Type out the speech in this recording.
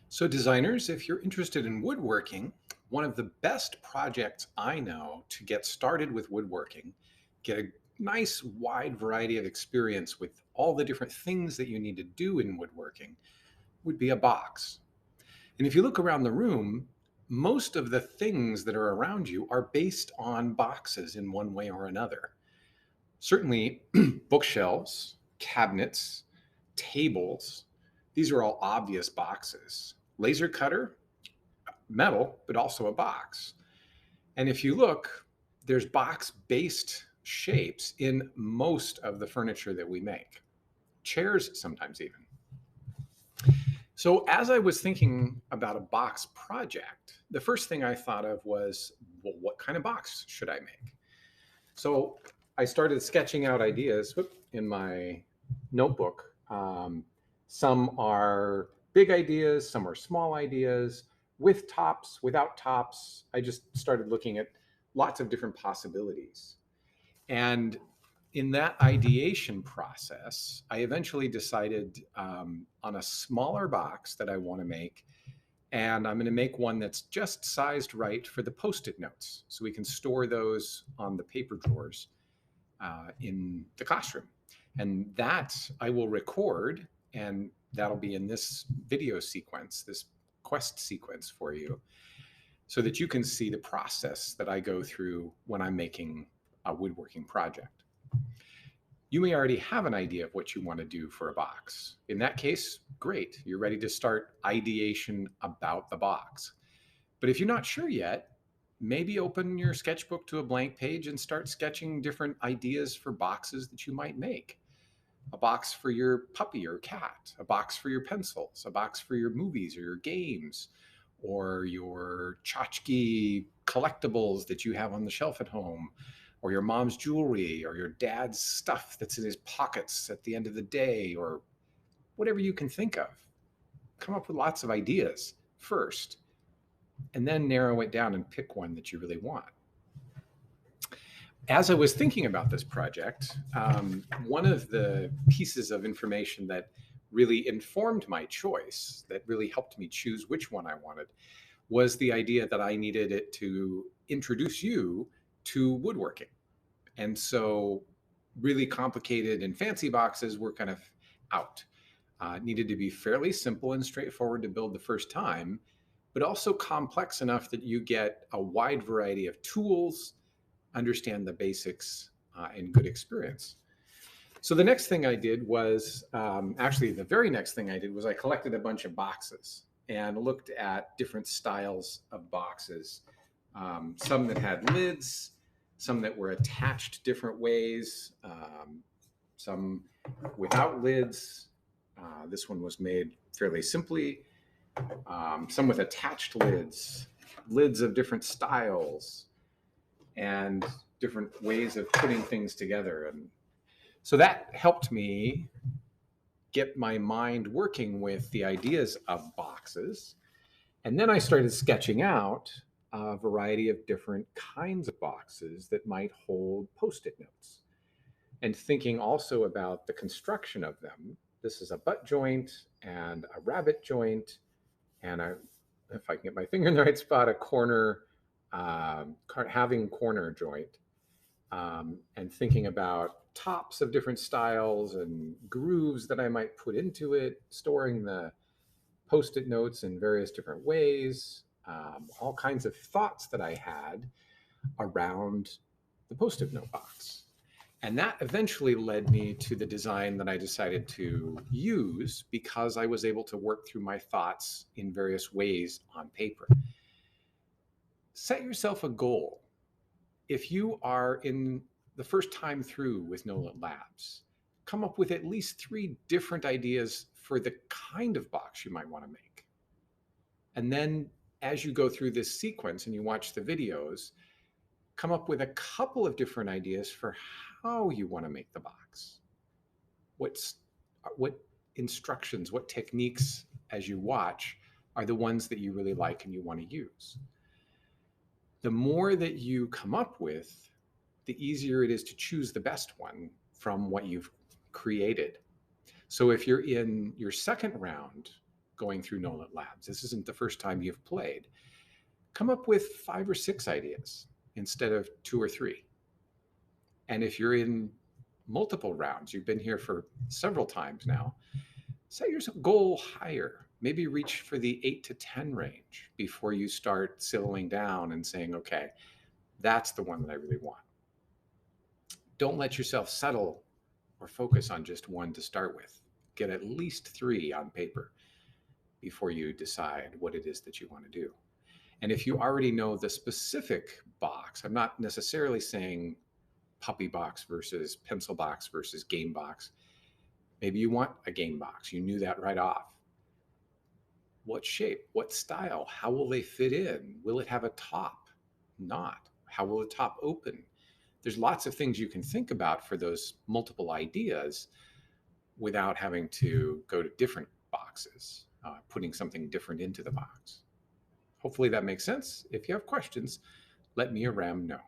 So designers, if you're interested in woodworking, one of the best projects I know to get started with woodworking, get a nice wide variety of experience with all the different things that you need to do in woodworking, would be a box. And if you look around the room, most of the things that are around you are based on boxes in one way or another. Certainly, bookshelves, cabinets, tables, these are all obvious boxes. Laser cutter, metal, but also a box. And if you look, there's box based shapes in most of the furniture that we make, chairs sometimes even. So, as I was thinking about a box project, the first thing I thought of was, well, what kind of box should I make? So, I started sketching out ideas in my notebook. Some are big ideas, some are small ideas, with tops, without tops. I just started looking at lots of different possibilities. And in that ideation process, I eventually decided on a smaller box that I want to make. And I'm going to make one that's just sized right for the post it notes. So we can store those on the paper drawers in the classroom. And that I will record, and that'll be in this video sequence, this quest sequence for you, so that you can see the process that I go through when I'm making a woodworking project. You may already have an idea of what you want to do for a box. In that case, great. You're ready to start ideation about the box. But if you're not sure yet, maybe open your sketchbook to a blank page and start sketching different ideas for boxes that you might make. A box for your puppy or cat, a box for your pencils, a box for your movies or your games, or your tchotchke collectibles that you have on the shelf at home, or your mom's jewelry, or your dad's stuff that's in his pockets at the end of the day, or whatever you can think of. Come up with lots of ideas first, and then narrow it down and pick one that you really want. As I was thinking about this project, one of the pieces of information that really informed my choice, that really helped me choose which one I wanted, was the idea that I needed it to introduce you to woodworking. And so, really complicated and fancy boxes were kind of out. It needed to be fairly simple and straightforward to build the first time, but also complex enough that you get a wide variety of tools, understand the basics, and good experience. So the next thing I did was, actually the very next thing I did was I collected a bunch of boxes and looked at different styles of boxes. Some that had lids, some that were attached different ways, some without lids. This one was made fairly simply. Some with attached lids, lids of different styles, and different ways of putting things together. And so that helped me get my mind working with the ideas of boxes. And then I started sketching out a variety of different kinds of boxes that might hold post-it notes, and thinking also about the construction of them. This is a butt joint and a rabbet joint, and if I can get my finger in the right spot, a corner, having corner joint, and thinking about tops of different styles and grooves that I might put into it, storing the post-it notes in various different ways, all kinds of thoughts that I had around the post-it note box. And that eventually led me to the design that I decided to use, because I was able to work through my thoughts in various ways on paper. Set yourself a goal. If you are in the first time through with NolatLabs, come up with at least 3 different ideas for the kind of box you might want to make. And then as you go through this sequence and you watch the videos, come up with a couple of different ideas for how you want to make the box. What instructions, what techniques as you watch are the ones that you really like and you want to use. The more that you come up with, the easier it is to choose the best one from what you've created. So if you're in your second round going through NolatLabs. This isn't the first time you've played. Come up with 5 or 6 ideas instead of 2 or 3. And if you're in multiple rounds, you've been here for several times now, set your goal higher. Maybe reach for the 8 to 10 range before you start settling down and saying, okay, that's the one that I really want. Don't let yourself settle or focus on just one to start with. Get at least 3 on paper before you decide what it is that you want to do. And if you already know the specific box, I'm not necessarily saying puppy box versus pencil box versus game box. Maybe you want a game box. You knew that right off. What shape? What style? How will they fit in? Will it have a top? Not. How will the top open? There's lots of things you can think about for those multiple ideas without having to go to different boxes, putting something different into the box. Hopefully that makes sense. If you have questions, let me or Ram know.